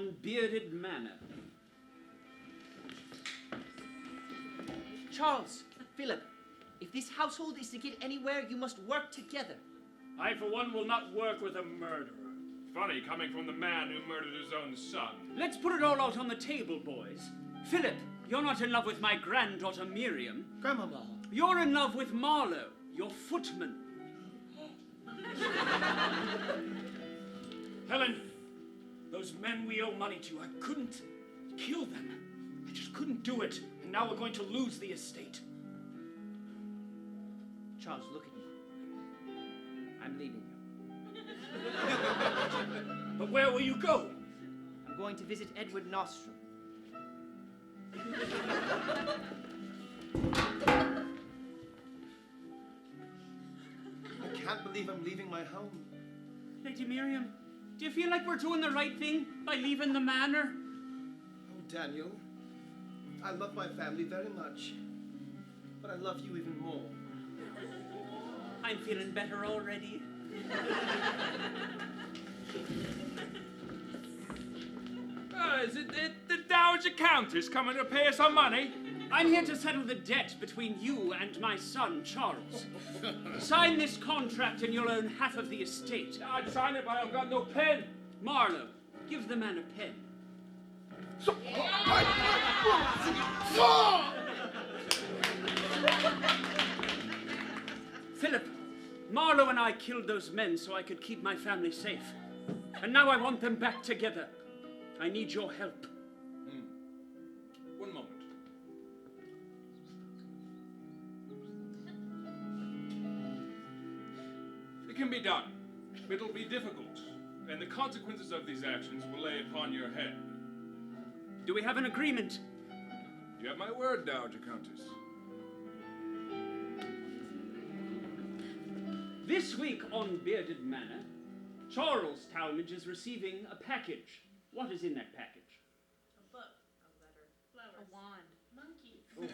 on Bearded Manor. Charles, Philip, if this household is to get anywhere, you must work together. I, for one, will not work with a murderer. Funny, coming from the man who murdered his own son. Let's put it all out on the table, boys. Philip, you're not in love with my granddaughter Miriam. Grandmama. You're in love with Marlowe, your footman. Helen, those men we owe money to, I couldn't kill them. I just couldn't do it. And now we're going to lose the estate. Charles, look at me. I'm leaving you. But where will you go? I'm going to visit Edward Nostrum. I can't believe I'm leaving my home. Lady Miriam, do you feel like we're doing the right thing by leaving the manor? Oh, Daniel, I love my family very much, but I love you even more. I'm feeling better already. Is it the Dowager Countess coming to pay us some money? I'm here to settle the debt between you and my son, Charles. Sign this contract and you'll own half of the estate. I'd sign it, but I've got no pen. Marlowe, give the man a pen. Philip, Marlowe and I killed those men so I could keep my family safe. And now I want them back together. I need your help. One moment. It can be done. It'll be difficult, and the consequences of these actions will lay upon your head. Do we have an agreement? You have my word, Dowager Countess. This week on Bearded Manor, Charles Talmadge is receiving a package. What is in that package? A book, a letter, flowers, a wand, monkeys, Oh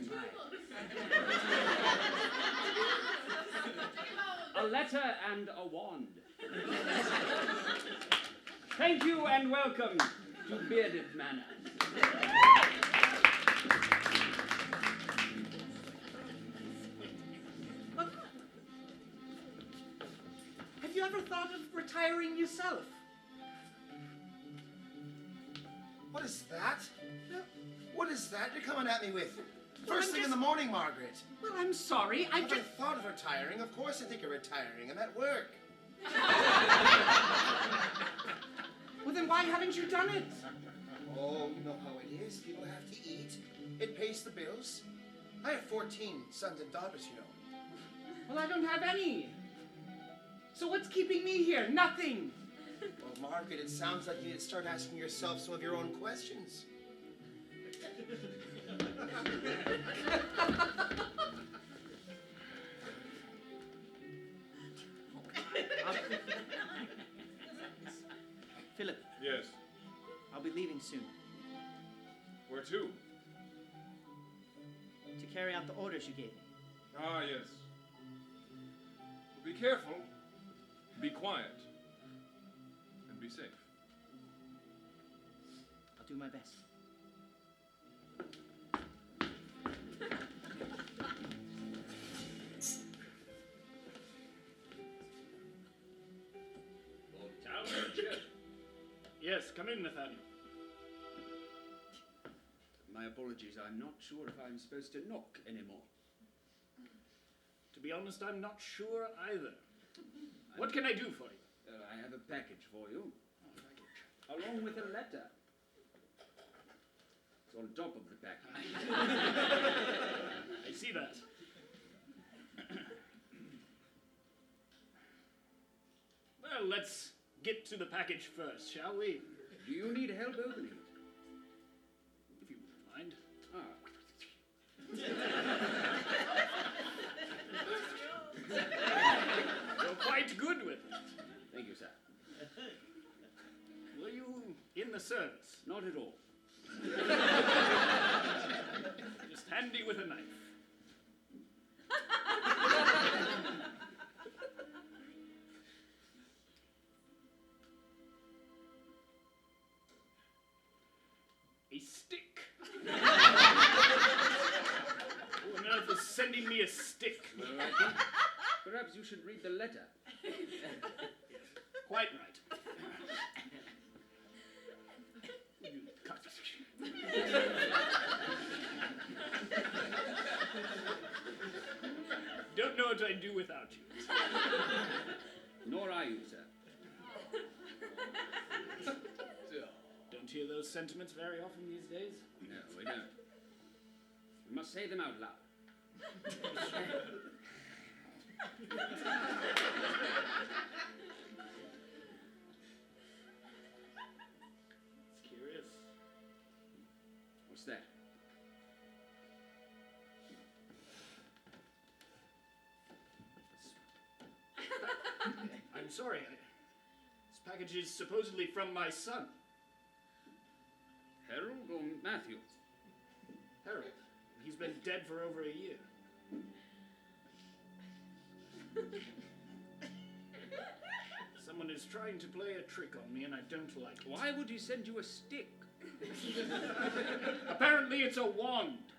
my. A letter and a wand. Thank you and welcome to Bearded Manor. Have you ever thought of retiring yourself? What is that? What is that you're coming at me with? Well, First I'm thing in just- the morning, Margaret. Well, I'm sorry. I Have just... I thought of retiring? Of course I think of retiring. I'm at work. Well, then why haven't you done it? Oh, you know how it is. People have to eat. It pays the bills. I have 14 sons and daughters, you know. Well, I don't have any. So what's keeping me here? Nothing. Well, Margaret, it sounds like you need to start asking yourself some of your own questions. Philip, Yes. I'll be leaving soon Where to? to carry out the orders you gave me. Ah, yes. Be careful, be quiet, and be safe. I'll do my best. Yes, come in, Nathaniel. My apologies, I'm not sure if I'm supposed to knock anymore. To be honest, I'm not sure either. What can I do for you? I have a package for you. Along with a letter. It's on top of the package. I see that. Well, let's get to the package first, shall we? Do you need help opening it? If you wouldn't mind. Ah. You're quite good with it. Thank you, sir. Were you in the service? Not at all. Just handy with a knife. sending me a stick. Well, I think perhaps you should read the letter. Quite right. You cut. Don't know what I'd do without you. Nor I you, sir. Don't hear those sentiments very often these days. No, we don't. We must say them out loud. It's curious. What's that? I'm sorry. This package is supposedly from my son. Harold or Matthew? Harold. He's been dead for over a year. Someone is trying to play a trick on me and I don't like it. Why would he send you a stick? Apparently it's a wand.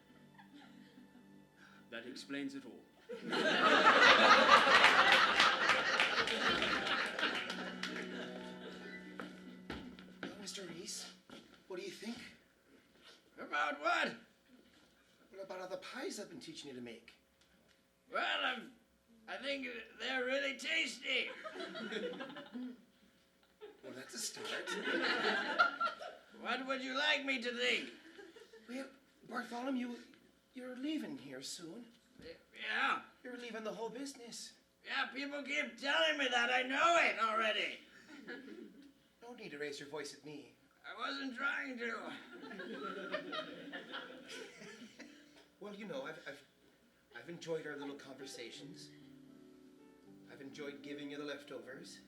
That explains it all. Well, Mr. Reese, what do you think? About what? What about all the pies I've been teaching you to make? Well, I think they're really tasty. Well, that's a start. What would you like me to think? Well, Bartholomew, you're leaving here soon. Yeah. You're leaving the whole business. Yeah, people keep telling me that. I know it already. No need to raise your voice at me. I wasn't trying to. Well, you know, I've enjoyed our little conversations. I've enjoyed giving you the leftovers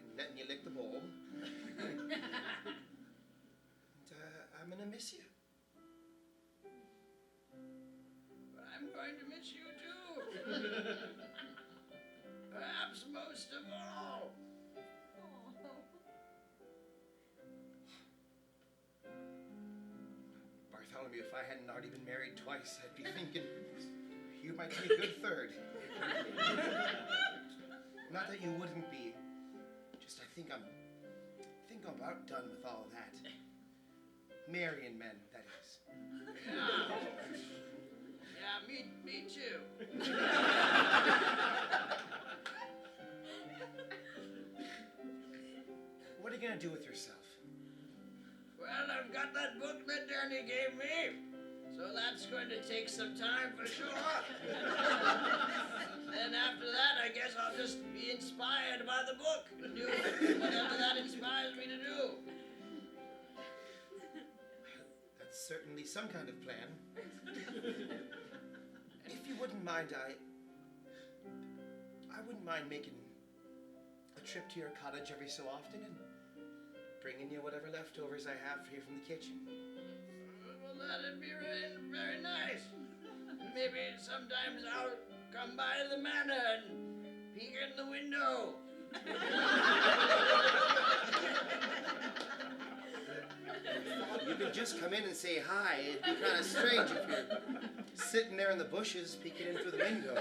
and letting you lick the bowl. And I'm gonna miss you. But I'm going to miss you too. Perhaps most of all. Bartholomew, if I hadn't already been married twice, I'd be thinking you might be a good third. Not that you wouldn't be. Just I think I'm about done with all that. Marrying men, that is. Yeah, me too. What are you gonna do with yourself? Well, I've got that book that Danny gave me. So that's going to take some time for sure. Then after that, I guess I'll just be inspired by the book and do whatever that inspires me to do. That's certainly some kind of plan. If you wouldn't mind, I wouldn't mind making a trip to your cottage every so often and bringing you whatever leftovers I have here from the kitchen. Well, that'd be really, very nice. Maybe sometimes I'll come by the manor and peek in the window. You could just come in and say hi. It'd be kind of strange if you're sitting there in the bushes peeking in through the window.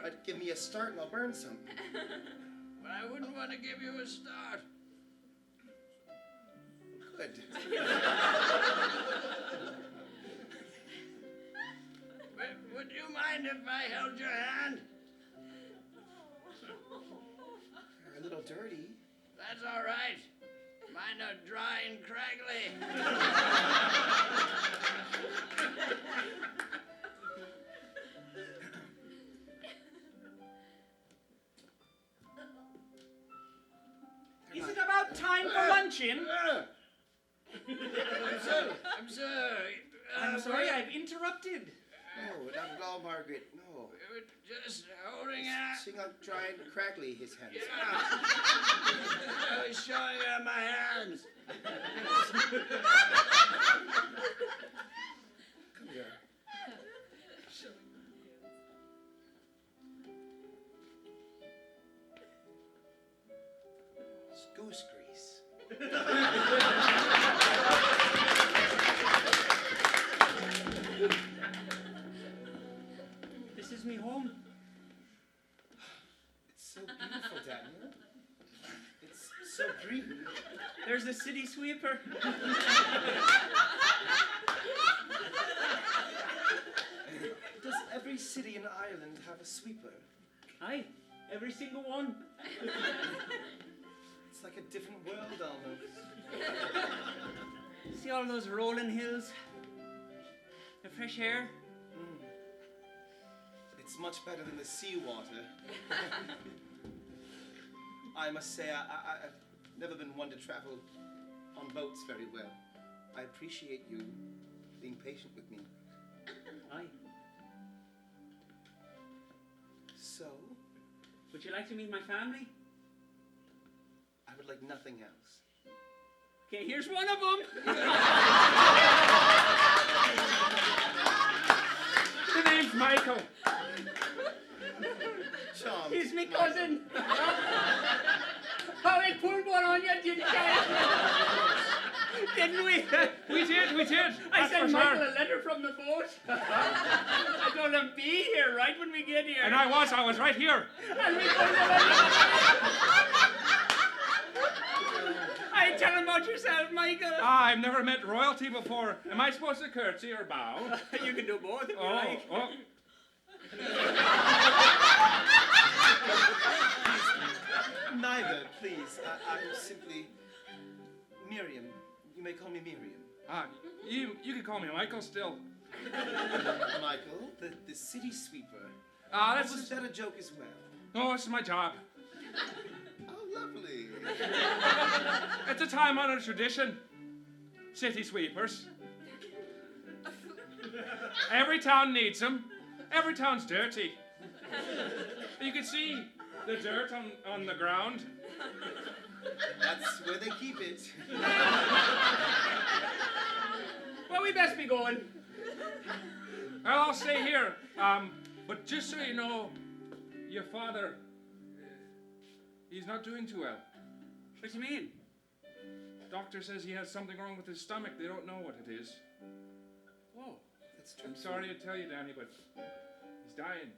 But give me a start and I'll burn something. But I wouldn't want to give you a start. Good. Would you mind if I held your hand? You're a little dirty. That's all right. Mine are dry and craggly. Is it about time for luncheon? I'm sorry. I'm sorry, I've interrupted. No, not at all, Margaret. No. We were just holding out. Sing out dry and craggly, his hands. Yeah. I was showing her my hands. Come here. It's goose grease. so green. There's the city sweeper. Does every city in Ireland have a sweeper? Aye, every single one. It's like a different world almost. See all those rolling hills? The fresh air? It's much better than the seawater. I must say, I've never been one to travel on boats very well. I appreciate you being patient with me. Aye. So, Would you like to meet my family? I would like nothing else. Okay, here's one of them. The name's Michael. Charmed. He's my cousin. Oh, we pulled one on you, didn't you? Didn't we? We did. I That's sent for Michael sure. a letter from the boat. I told him be here right when we get here. And I was right here. And we pulled the letter. I tell him about yourself, Michael. I've never met royalty before. Am I supposed to curtsy or bow? You can do both if you like. Oh. Neither, please. I'm simply Miriam. You may call me Miriam. You can call me Michael still. Michael, the city sweeper. Was that a joke as well? No, this is my job. Oh, lovely. It's a time-honored tradition. City sweepers. Every town needs them. Every town's dirty. You can see the dirt on the ground. That's where they keep it. Well, we best be going. Well, I'll stay here. But just so you know, your father, he's not doing too well. What do you mean? Doctor says he has something wrong with his stomach. They don't know what it is. Oh. That's true. I'm sorry to tell you, Danny, but he's dying.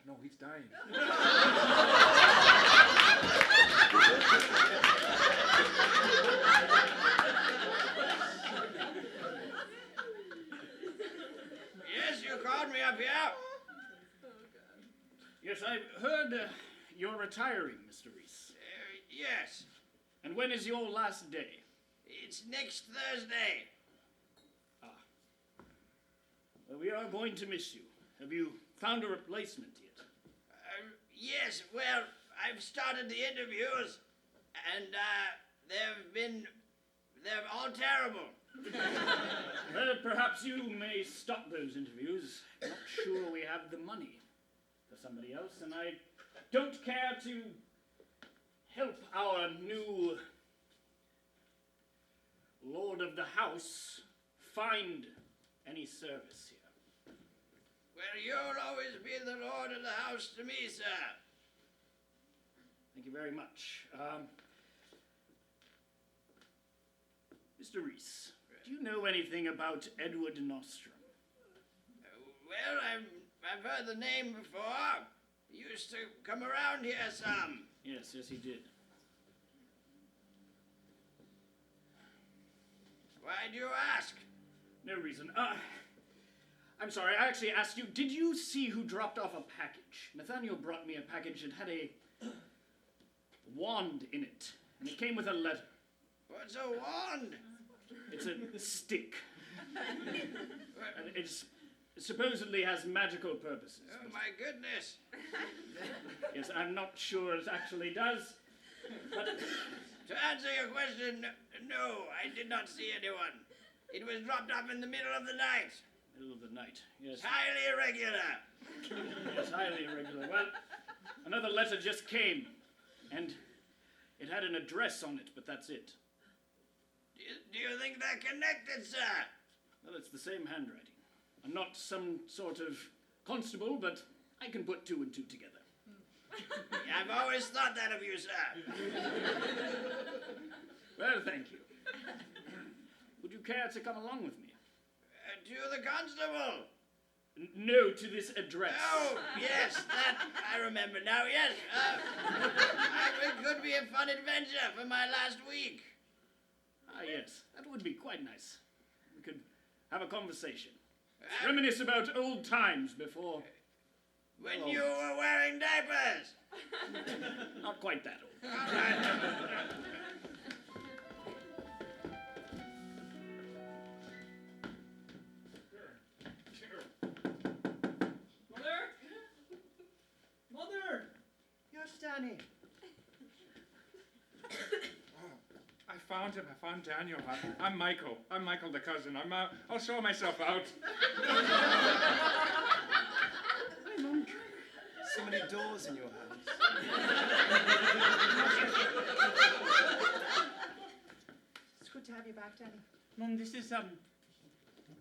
No, he's dying. Yes, you called me up here. Yes, I've heard you're retiring, Mr. Reese. Yes, And when is your last day? it's next Thursday. Well, we are going to miss you. Have you found a replacement yet? Yes, well, I've started the interviews, and they're all terrible. Well, perhaps you may stop those interviews. Not sure we have the money for somebody else, and I don't care to help our new Lord of the House find any service here. Well, you'll always be the lord of the house to me, sir. Thank you very much. Mr. Reese, do you know anything about Edward Nostrum? Well, I've heard the name before. He used to come around here some. Yes, he did. Why do you ask? No reason. I'm sorry, I actually asked you, did you see who dropped off a package? Nathaniel brought me a package that had a wand in it, and it came with a letter. What's a wand? It's a stick. And it supposedly has magical purposes. Oh, my goodness. Yes, I'm not sure it actually does. But To answer your question, no, I did not see anyone. It was dropped off in the middle of the night. middle of the night, yes. Highly irregular. Yes, highly irregular. Well, another letter just came, and it had an address on it, but that's it. Do you think they're connected, sir? Well, it's the same handwriting. I'm not some sort of constable, but I can put two and two together. I've always thought that of you, sir. Well, thank you. Would you care to come along with me? To the constable. No, to this address. Oh, yes, that I remember now, yes. It could be a fun adventure for my last week. Ah, yes, that would be quite nice. We could have a conversation. Reminisce about old times before... When you were wearing diapers. Not quite that old. All right. Mother! You're Stanley. I found him. I found Daniel. I'm Michael. I'm Michael the cousin. I'll show myself out. So many doors in your house. It's good to have you back, Danny. Mum, this is,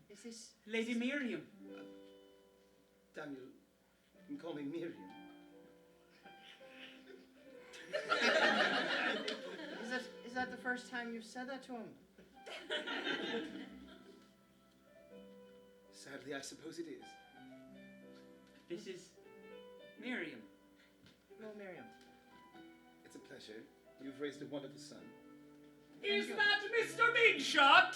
Is this... Lady Miriam. Daniel, you can call me Miriam. Is that the first time you've said that to him? Sadly, I suppose it is. This is Miriam. No, Miriam. It's a pleasure. You've raised a wonderful son. Is that Mr. Big Shot?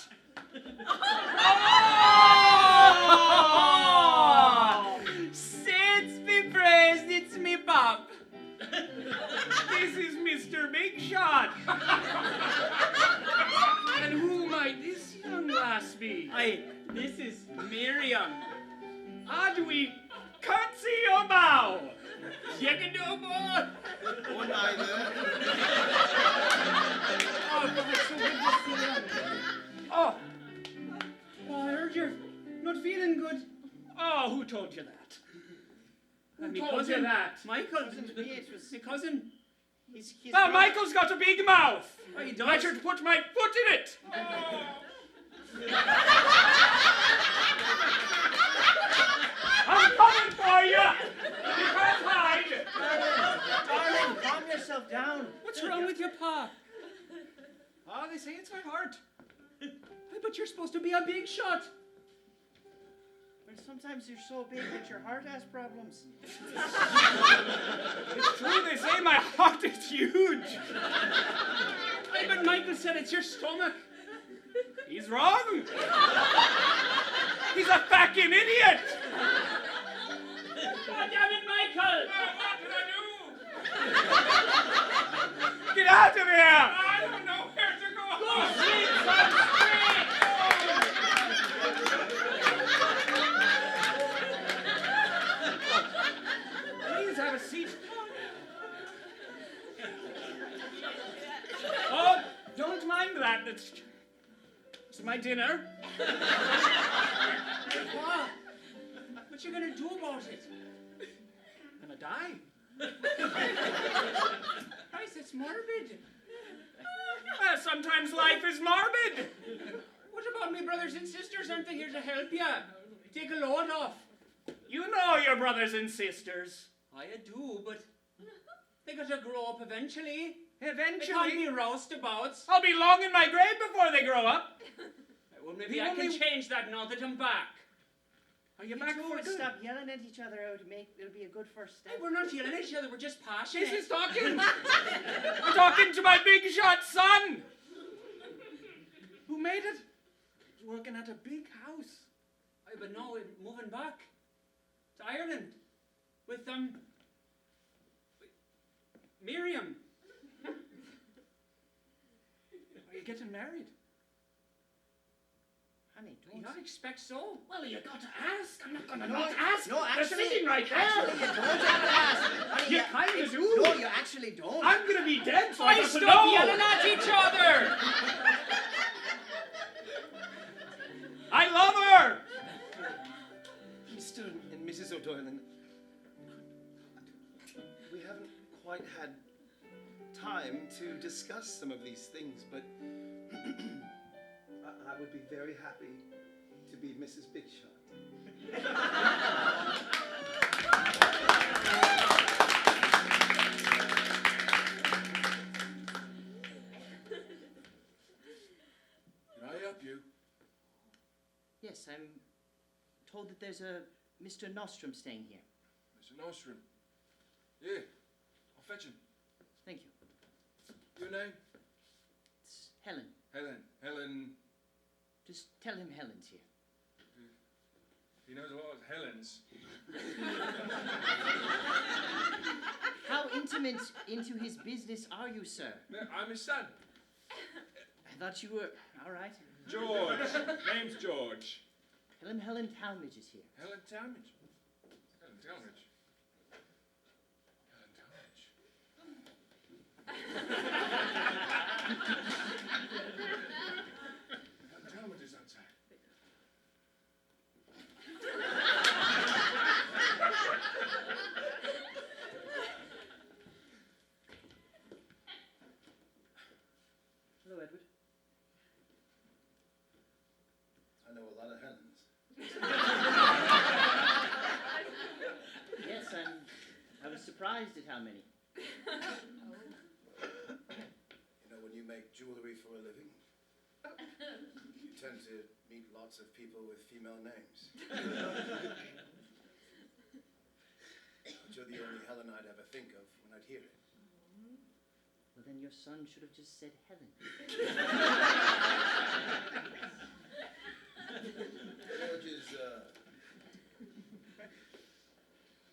Oh! Saints be praised, it's me pop. This is Mr. Big Shot. And who might this young lass be? Aye, this is Miriam. Ah, do we curtsy or bow? You can do both. Or neither. Oh, but it's so good to see you. Oh, I heard you're not feeling good. Oh, who told you that? And Who told you that? Michael, Wasn't me, it was... my cousin. He's Well, Michael's got a big mouth. Oh, he I does. should put my foot in it. I'm coming for you. You can't hide. Darling, calm yourself down. What's wrong with your pa? Oh, they say it's my heart. Hey, but you're supposed to be a big shot. Well, sometimes you're so big that your heart has problems. It's true, they say my heart is huge. Hey, but Michael said it's your stomach. He's wrong. He's a fucking idiot. God damn it, Michael! What did I do? Get out of here. I don't know where to go. Go sleep, son, Please have a seat. Oh, don't mind that. It's my dinner. What? What you gonna do about it? I'm gonna die. Christ, it's morbid. Well, sometimes life is morbid. What about me brothers and sisters? Aren't they here to help you? Take a load off. You know your brothers and sisters. I do, but they gotta grow up eventually. They can't Eventually. be roustabouts. I'll be long in my grave before they grow up. Well, maybe You I can only- change that now that I'm back. Are you You back two for would good? stop yelling at each other out. It'll be a good first Hey, step. we're not yelling at each other, we're just passionate. This is talking. I'm talking to my big shot son. Who made it? He's working at a big house. Aye, but no, we're moving back to Ireland with Miriam. Are you getting married? Honey, You don't. not expect so? Well, you got to ask. I'm not gonna No, not ask. no, They're actually, sitting right there. Actually, you don't have to ask. Honey, You kinda do. No, you actually don't. I'm gonna be dead, so I Why got to stop know. yelling at each other? I love her. Mr. and Mrs. O'Doyle, and we haven't quite had time to discuss some of these things, but I would be very happy to be Mrs. Big Shot. Can I help you? Yes, I'm told that there's a Mr. Nostrum staying here? Mr. Nostrum. Yeah, I'll fetch him. Thank you. Your name? It's Helen. Helen. Just tell him Helen's here. He knows a lot of Helens. How intimate into his business are you, sir? I'm his son. I thought you were... All right. George. Name's George. Tell him Helen Talmadge is here. Helen Talmadge. Helen Talmadge. Helen Talmadge. Helen Talmadge is outside. Hello, Edward. I know a lot of Helens. Yes, I was surprised at how many. You know, when you make jewelry for a living, you tend to meet lots of people with female names. But you're the only Helen I'd ever think of when I'd hear it. Well, then your son should have just said Helen. George is,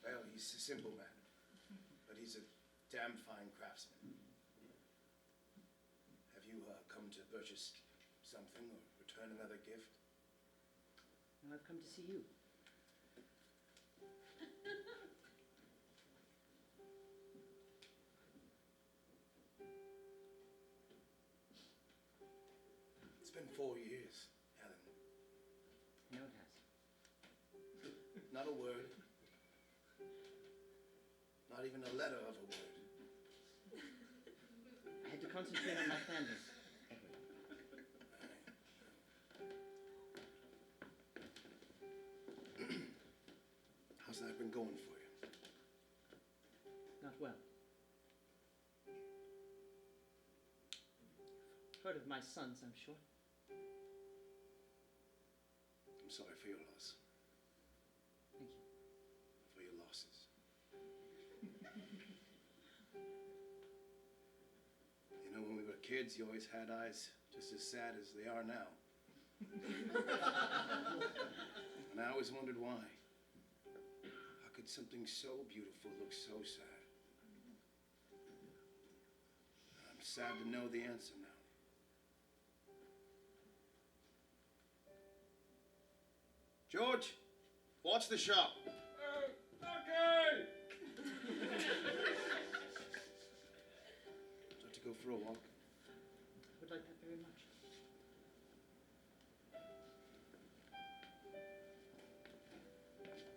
well, he's a simple man, but he's a damn fine craftsman. Have you come to purchase something or return another gift? No, I've come to see you. It's been 4 years, Helen. No, it has. Not a word. Not even a letter of a word. I had to concentrate on my family. How's that been going for you? Not well. Heard of my sons, I'm sure. I'm sorry for your loss. Thank you. For your losses. You know, when we were kids, you always had eyes just as sad as they are now. And I always wondered why. How could something so beautiful look so sad? I'm sad to know the answer now. George, watch the shop. Okay. Like to go for a walk? I would like that very much.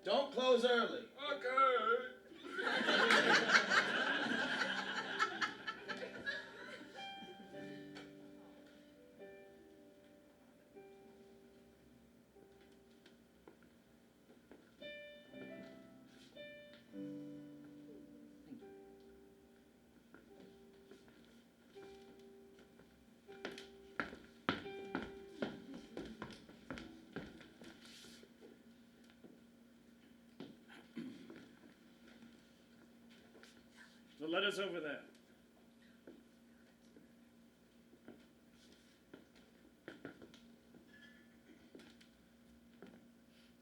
Don't close early. Okay. Thank you. The letter's over there.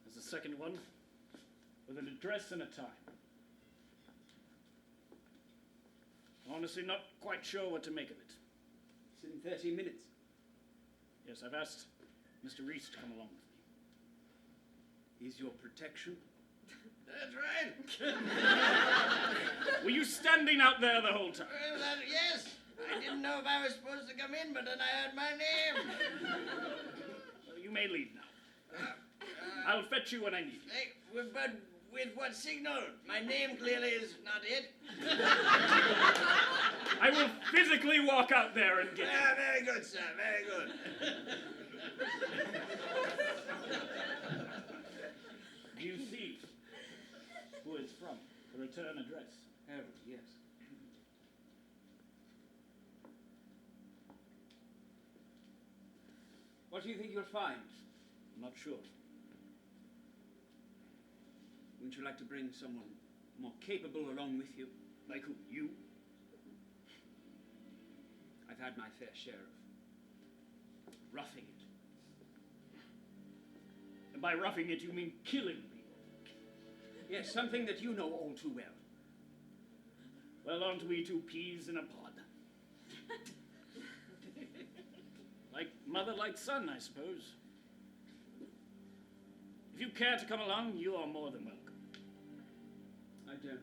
There's a second one with an address and a time. Honestly, not quite sure what to make of it. It's in 30 minutes. Yes, I've asked Mr. Reese to come along with me. He's your protection. That's right. Were you standing out there the whole time? Yes. I didn't know if I was supposed to come in, but then I heard my name. Well, you may leave now. I'll fetch you when I need you. Hey, but with what signal? My name clearly is not it. I will physically walk out there and get you. Ah, very good, sir. Very good. Do you see who it's from? The return address. Oh, yes. What do you think you'll find? I'm not sure. Wouldn't you like to bring someone more capable along with you? Like who? You? I've had my fair share of roughing it. And by roughing it, you mean killing people? Yes, something that you know all too well. Well, aren't we two peas in a pod? Like mother, like son, I suppose. If you care to come along, you are more than welcome. I don't.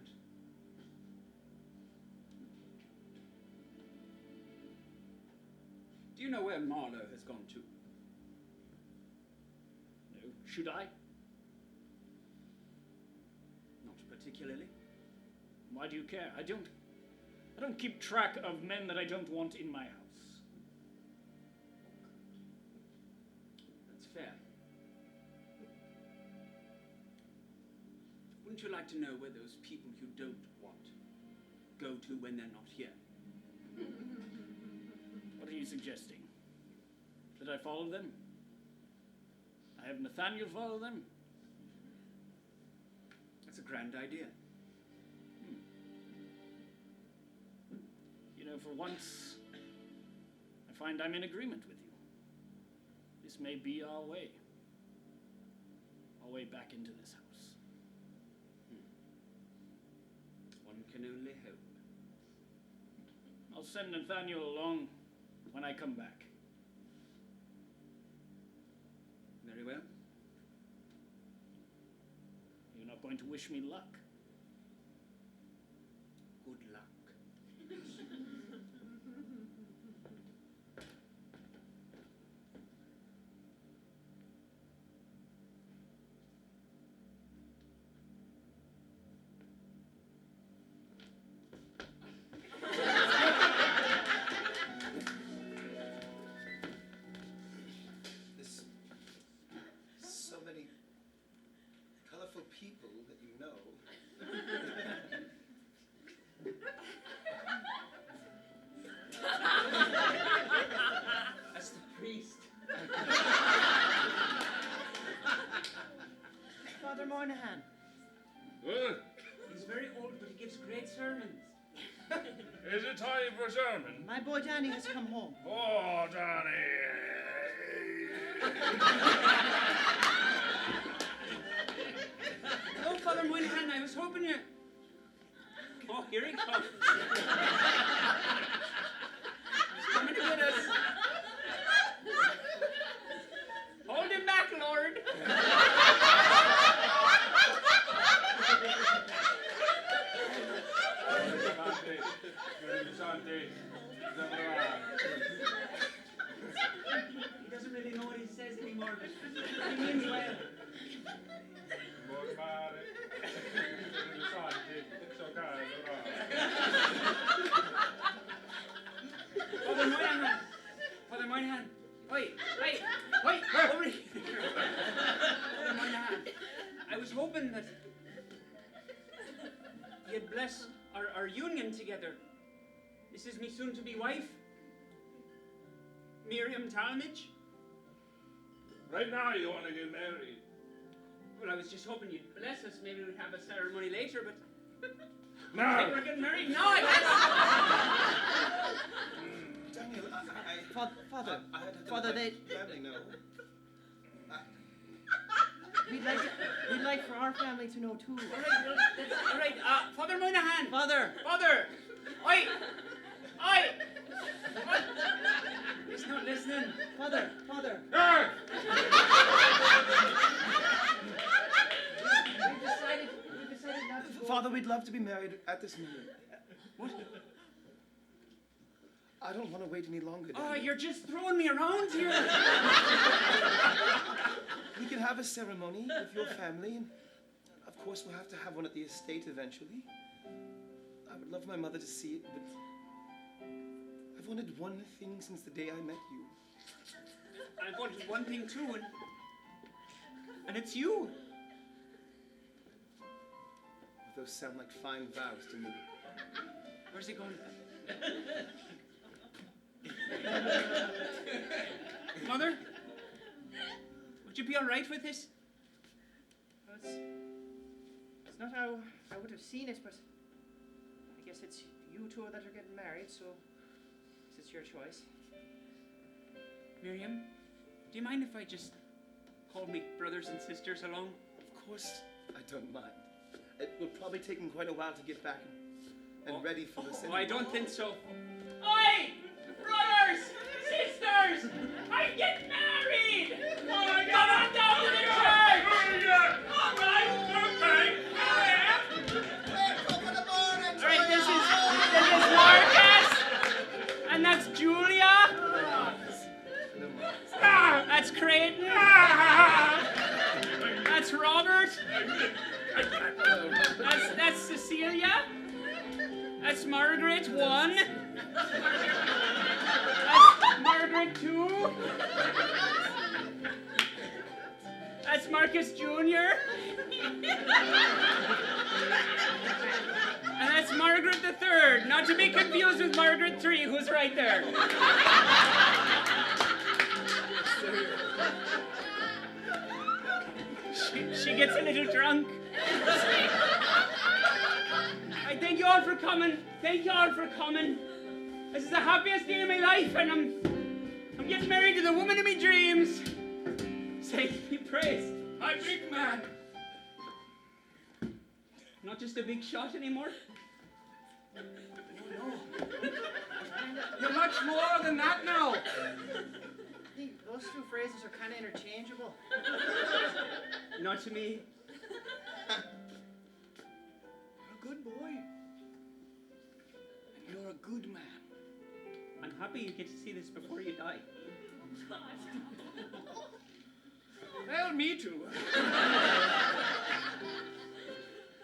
Do you know where Marlowe has gone to? No. Should I? Not particularly. Why do you care? I don't keep track of men that I don't want in my house. That's fair. Wouldn't you like to know where those people you don't want go to when they're not here? What are you suggesting? That I follow them? I have Nathaniel follow them? That's a grand idea. You know, for once, I find I'm in agreement with you. This may be our way. Our way back into this house. One can only hope. I'll send Nathaniel along when I come back. Very well. You're not going to wish me luck. Good luck. There's so many colorful people that you know. That's the priest. Father Moynihan. Well, He's very old, but he gives great sermons. is it time for sermon? My boy Danny has come home. Oh, Danny. Oh, Father Moynihan, I was hoping you... Oh, here he comes. He's coming to get us. Hold him back, Lord. He doesn't really know what he says anymore, but he means well. Father Moynihan! Father Moynihan! Wait! Over here! Father Moynihan, I was hoping that you'd bless our union together. This is me soon-to-be wife, Miriam Talmadge. Right now you want to get married. Well, I was just hoping you'd bless us. Maybe we'd have a ceremony later, but... No. I think we're getting married now, I guess. Daniel, Father, I had to Father, let they, my family know. we'd like for our family to know too. All right, Father Moynihan. Father, Father! Oi! He's not listening. Father. Hey! We decided not to go. Father, we'd love to be married at this minute. What? I don't want to wait any longer. Oh, Daniel. you're just throwing me around here. We can have a ceremony with your family, and of course we'll have to have one at the estate eventually. I would love my mother to see it, but I've wanted one thing since the day I met you. I've wanted one thing too, and it's you. Those sound like fine vows to me. Where's he going? Mother? Would you be all right with this? not how I would have seen it, but I guess it's you two that are getting married, so it's your choice. Miriam, do you mind if I just call me brothers and sisters along? Of course, I don't mind. It will probably take him quite a while to get back and ready for this. Oh, I don't think so. Oi! Brothers! Sisters! I'm getting married! Come on down to the church! All right, okay. Alright, this is Marcus! And that's Julia! That's Creighton! That's Robert! That's Cecilia! That's Margaret 1. That's Margaret 2. That's Marcus Jr. And that's Margaret the 3rd. Not to be confused with Margaret 3, who's right there. She gets a little drunk. I thank you all for coming. Thank you all for coming. This is the happiest day of my life, and I'm getting married to the woman of my dreams. Saint be praised. Hi, big man. Not just a big shot anymore. You're much more than that now. I think those two phrases are kind of interchangeable. Not to me. You're a good boy. And you're a good man. I'm happy you get to see this before you die. Well, me too.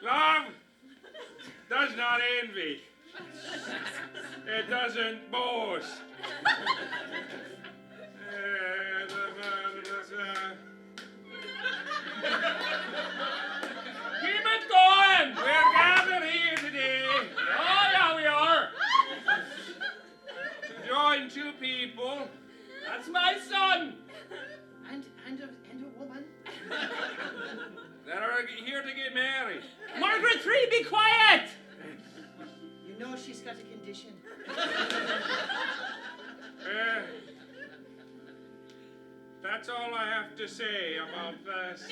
Love does not envy. It doesn't boast. Keep it going! We're gathered here today. Oh, yeah, we are. To join two people. That's my son. And a woman. That are here to get married. Margaret 3, be quiet! You know she's got a condition. That's all I have to say about this.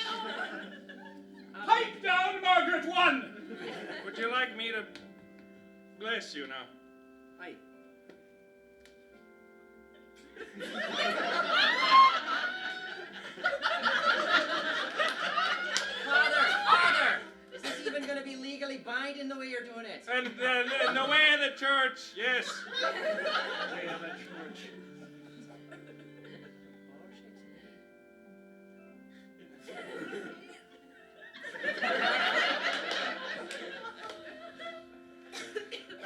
Pipe down, Margaret 1! Would you like me to bless you now? Aye. Father! Is this even going to be legally binding the way you're doing it? And the way of the church, yes. The way of a church.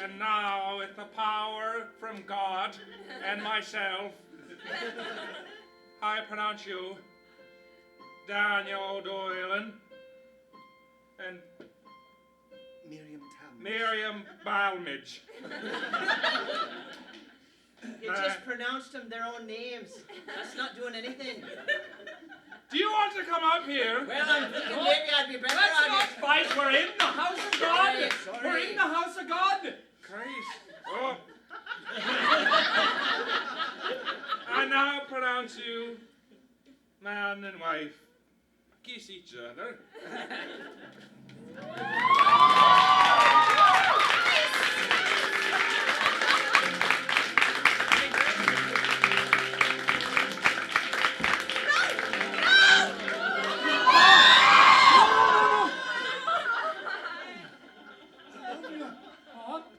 And now, with the power from God and myself, I pronounce you Daniel Doylan and Miriam Balmidge. You just pronounced them their own names. That's not doing anything. Do you want to come up here? Well, I'm thinking maybe I'd be better Let's on not it. fight. We're in the house of God. Sorry. We're in the house of God. Christ. Oh. I now pronounce you man and wife. Kiss each other.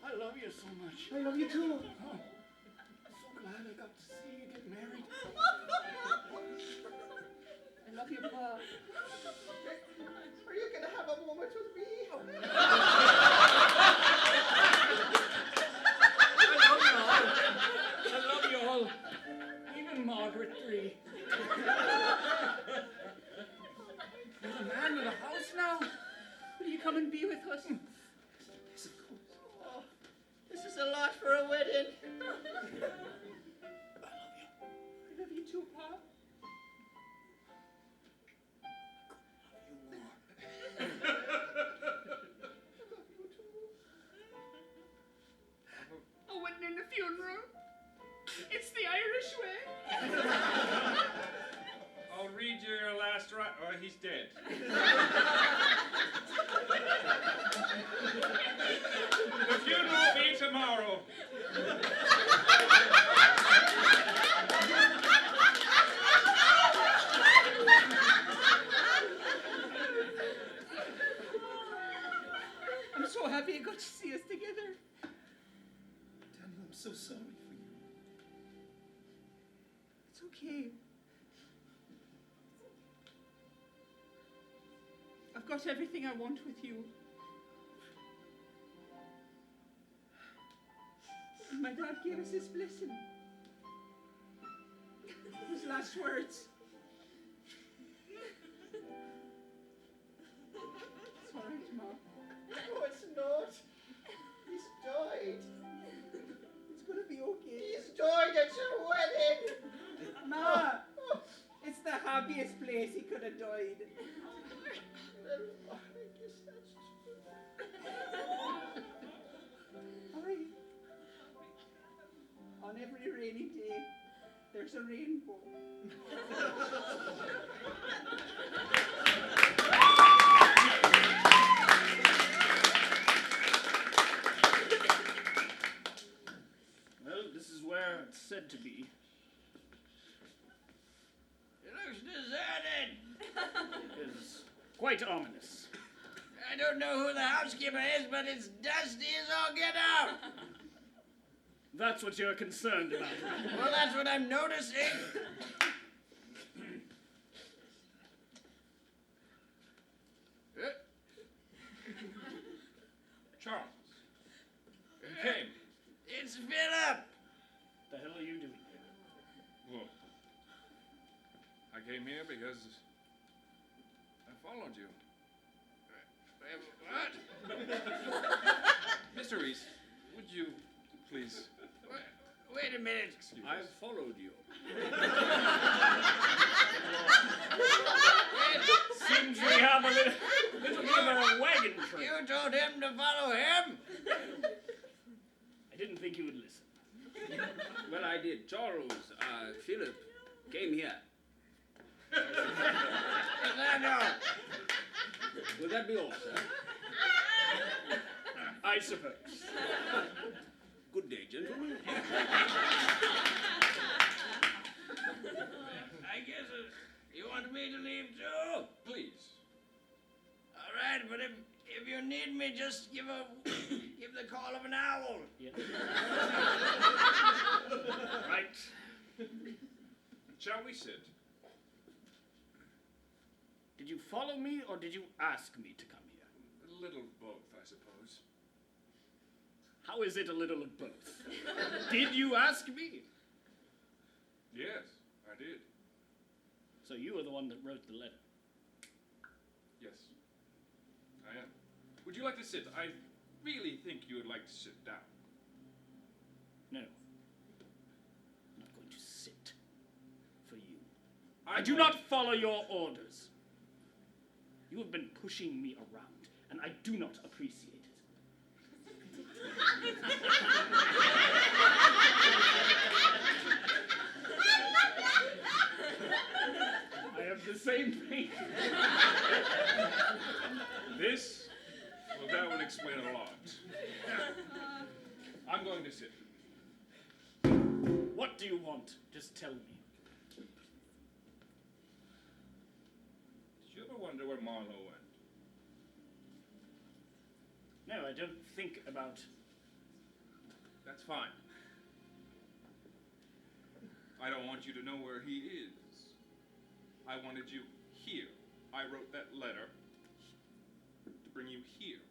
I love you so much. I love you too. Oh, so glad I got to see you get married. I love you, Pa. Are you gonna have a moment with me? I love you all. Even Margaret 3. You're the man of the house now. Will you come and be with us? Yes, of course. Oh, this is a lot for a wedding. I love you too, Pa. I love you more. so happy you got to see us together. Daniel, I'm so sorry for you. It's okay. I've got everything I want with you. And my dad gave us his blessing. His last words. It's all right, Ma. No, it's not. He's died. It's gonna be okay. He's died at your wedding. Ma! It's the happiest place he could have died. Well, I guess that's true. Aye. On every rainy day, there's a rainbow. Well, this is where it's said to be. It looks deserted. It's quite ominous. I don't know who the housekeeper is, but it's dusty as all get out. That's what you're concerned about. Well, that's what I'm noticing. Charles, you came. It's Philip. The hell are you doing here? Well, I came here because I followed you. What? Mr. Reese, would you please? Wait a minute. Excuse I've followed you. Seems we have a little bit of a wagon train. You told him to follow him? I didn't think you would listen. Well, I did. Charles, Philip came here. No. Will that be all, sir? I suppose. Good day, gentlemen. I guess you want me to leave too? Please. All right, but if you need me, just give the call of an owl. Yeah. Right. Shall we sit? Did you follow me or did you ask me to come here? A little of both, I suppose. How is it a little of both? Did you ask me? Yes, I did. So you were the one that wrote the letter. Yes, I am. Would you like to sit? I really think you would like to sit down. No. I'm not going to sit for you. I do not follow your orders. You have been pushing me around, and I do not appreciate it. I have the same pain. This, well, that would explain a lot. I'm going to sit. What do you want? Just tell me. Did you ever wonder where Marlowe went? No, I don't think about... That's fine. I don't want you to know where he is. I wanted you here. I wrote that letter to bring you here.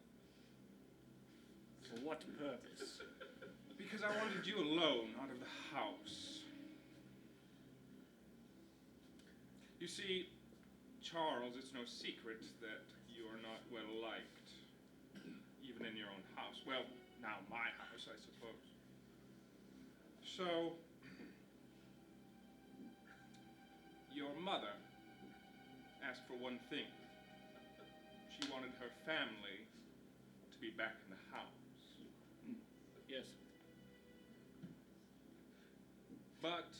For what purpose? Because I wanted you alone out of the house. You see, Charles, it's no secret that you are not well liked, even in your own house. Well, now my house, I suppose. So, your mother asked for one thing. She wanted her family to be back in the house. Yes. But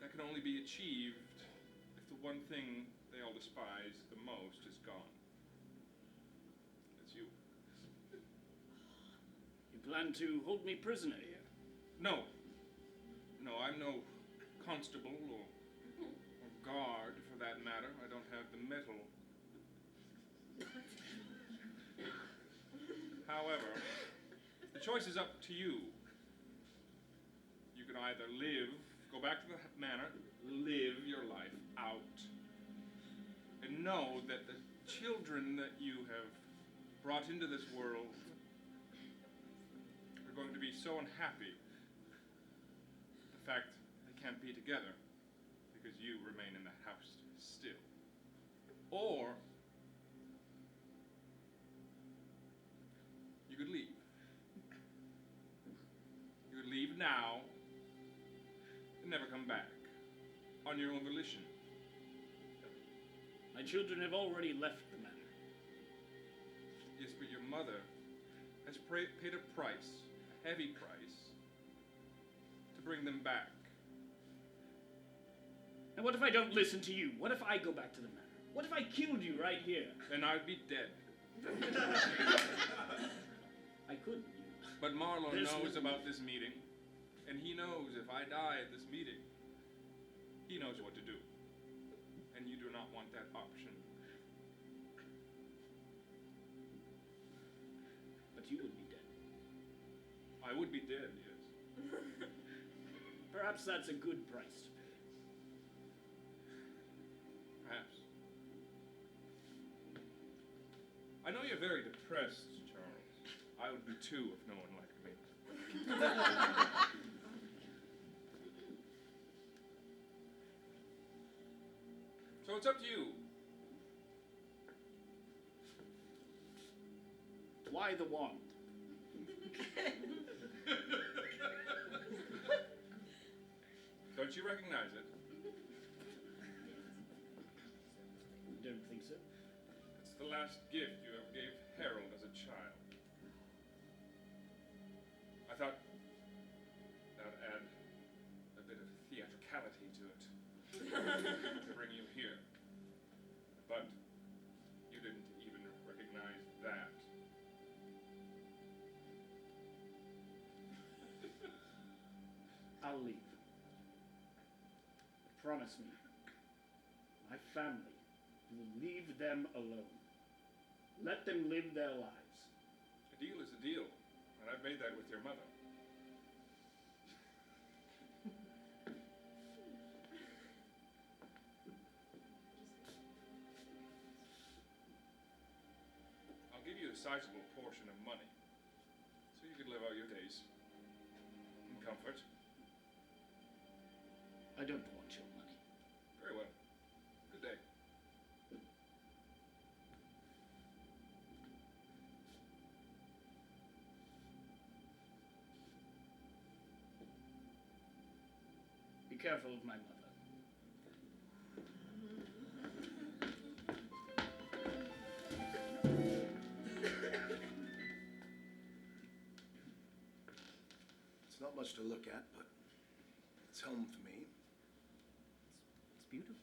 that can only be achieved if the one thing they all despise the most is gone. It's you. You plan to hold me prisoner here? No. No, I'm no constable or guard for that matter. I don't have the metal. However, the choice is up to you. You can either go back to the manor, live your life out, and know that the children that you have brought into this world are going to be so unhappy the fact they can't be together because you remain in that house still. Or you could leave. You could leave now and never come back on your own volition. My children have already left the manor. Yes, but your mother has paid a price, a heavy price, to bring them back. And what if I don't listen to you? What if I go back to the manor? What if I killed you right here? Then I'd be dead. I couldn't. But Marlon This knows would- about this meeting, and he knows if I die at this meeting, he knows what to do. And you do not want that option. But you would be dead. I would be dead, yes. Perhaps that's a good price to pay. Perhaps. I know you're very depressed, Charles. I would be too if no one liked me. So it's up to you. Why the wand? Don't you recognize it? Don't think so. It's the last gift you ever gave Harold as a child. I thought that would add a bit of theatricality to it to bring you here. But you didn't even recognize that. I'll leave. Promise me. My family. You will leave them alone. Let them live their lives. A deal is a deal, and I've made that with your mother. I'll give you a sizable portion of money, so you could live out your days in comfort. I don't want your money. Very well. Good day. Be careful of my mother. It's not much to look at, but it's home for me. It's beautiful.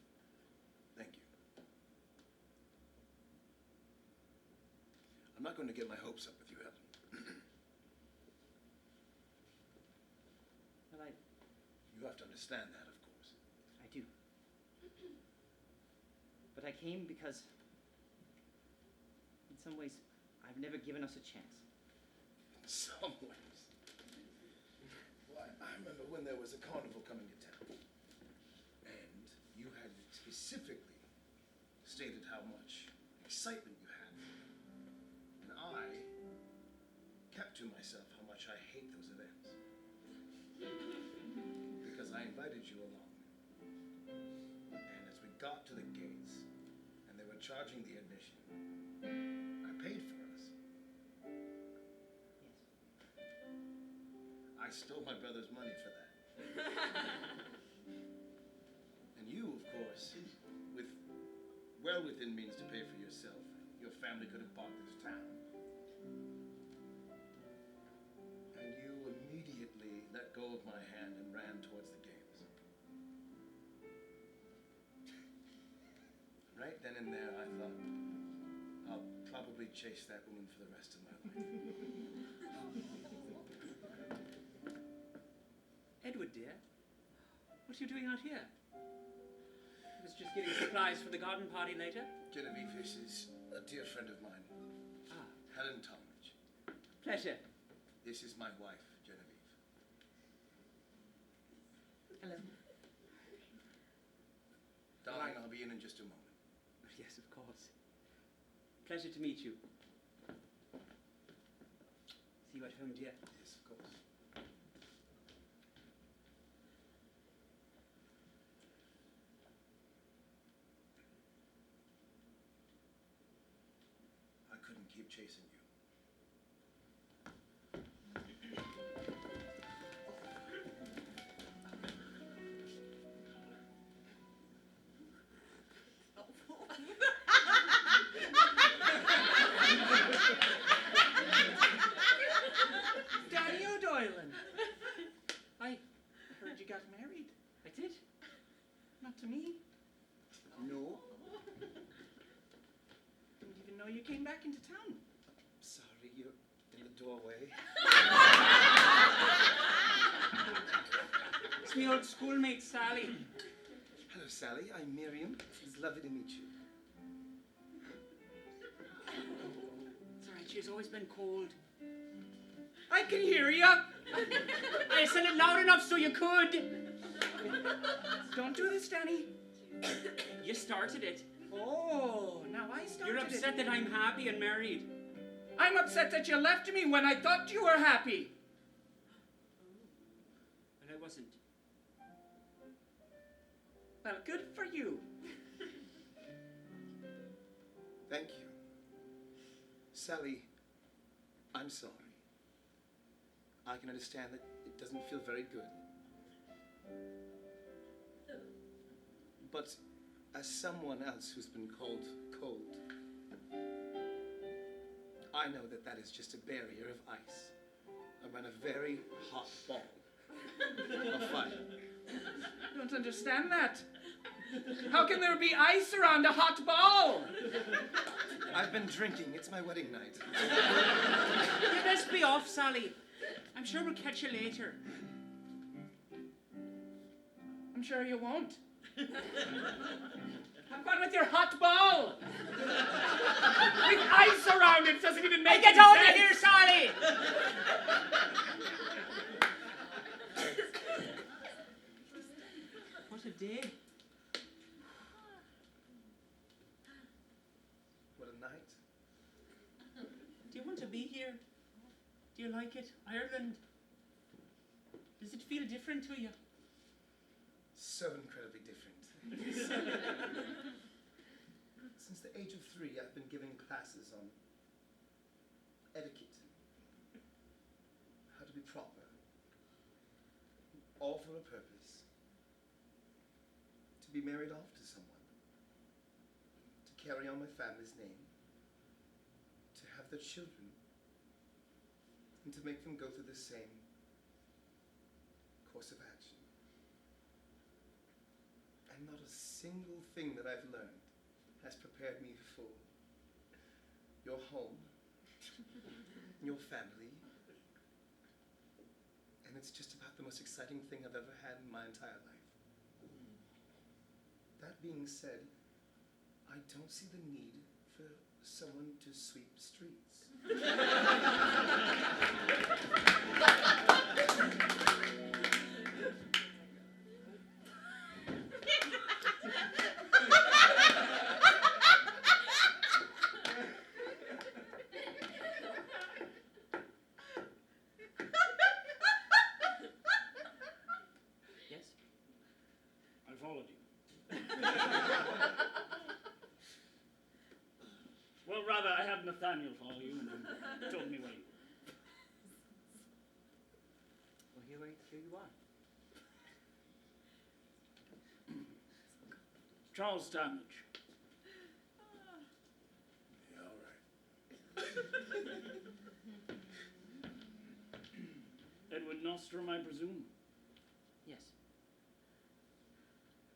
Thank you. I'm not going to get my hopes up with you, Ellen. Well, You have to understand that, of course. I do. But I came because, in some ways, I've never given us a chance. In some ways. Well, I remember when there was a carnival coming to town. And you had specifically stated how much excitement you had. And I kept to myself how much I hate those events. Because I invited you along. And as we got to the gates, and they were charging the admission, I paid for us. Yes. I stole my brother's money for that. And you, of course, with well within means to pay for yourself, your family could have bought this town. And you immediately let go of my hand and ran towards the games. Right then and there, I thought, I'll probably chase that woman for the rest of my life. Edward, dear, what are you doing out here? I was just getting supplies for the garden party later. Genevieve is a dear friend of mine, Ah, Helen Talmadge. Pleasure. This is my wife, Genevieve. Hello. Darling, I'll be in just a moment. Yes, of course. Pleasure to meet you. See you at home, dear. Yes, of course. I couldn't keep chasing you. Danny O'Doylan. I heard you got married. I did? Not to me. No. Didn't even know you came back into town. Sorry, you're in the doorway. It's my old schoolmate, Sally. Hello, Sally. I'm Miriam. It's lovely to meet you. It's all right, she's always been cold. I can hear you. I said it loud enough so you could. Don't do this, Danny. You started it. Oh, now I started You're upset that I'm happy and married. I'm upset that you left me when I thought you were happy. But I wasn't. Well, good for you. Thank you. Sally, I'm sorry. I can understand that it doesn't feel very good. But as someone else who's been called cold, I know that that is just a barrier of ice around a very hot ball of fire. I don't understand that. How can there be ice around a hot ball? I've been drinking. It's my wedding night. You best be off, Sally. I'm sure we'll catch you later. I'm sure you won't. Have fun with your hot ball. With ice around it doesn't even make Get any out sense. of here, Sally! What a day. What a night. Do you want to be here? Do you like it? Ireland? Does it feel different to you? So incredibly different. Since the age of 3, I've been giving classes on etiquette, how to be proper, all for a purpose: to be married off to someone, to carry on my family's name, to have their children, and to make them go through the same course of action. And not a single thing that I've learned has prepared me for your home, your family, and it's just about the most exciting thing I've ever had in my entire life. That being said, I don't see the need for someone to sweep streets. Yes? I followed you. Well, rather, I had Nathaniel follow you and then told me where you were. Well, here you are. Charles Stamage. Yeah, all right. Edward Nostrum, I presume. Yes.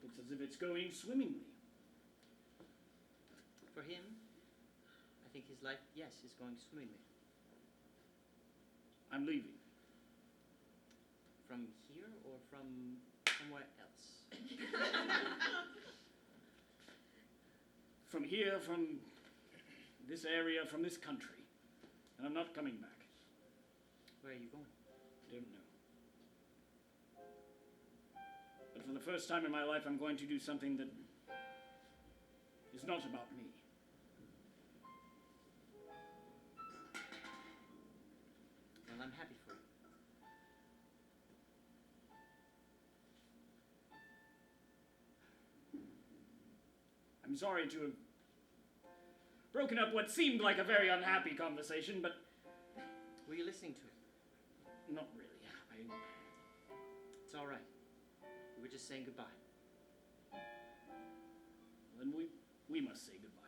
Looks as if it's going swimmingly. For him, I think his life, yes, is going swimmingly. I'm leaving. From here or from somewhere else? From here, from this area, from this country. And I'm not coming back. Where are you going? Don't know. But for the first time in my life, I'm going to do something that is not about me. Well, I'm happy for you. I'm sorry to have broken up what seemed like a very unhappy conversation, but Were you listening to it? not really. It's all right. We were just saying goodbye. Then we must say goodbye.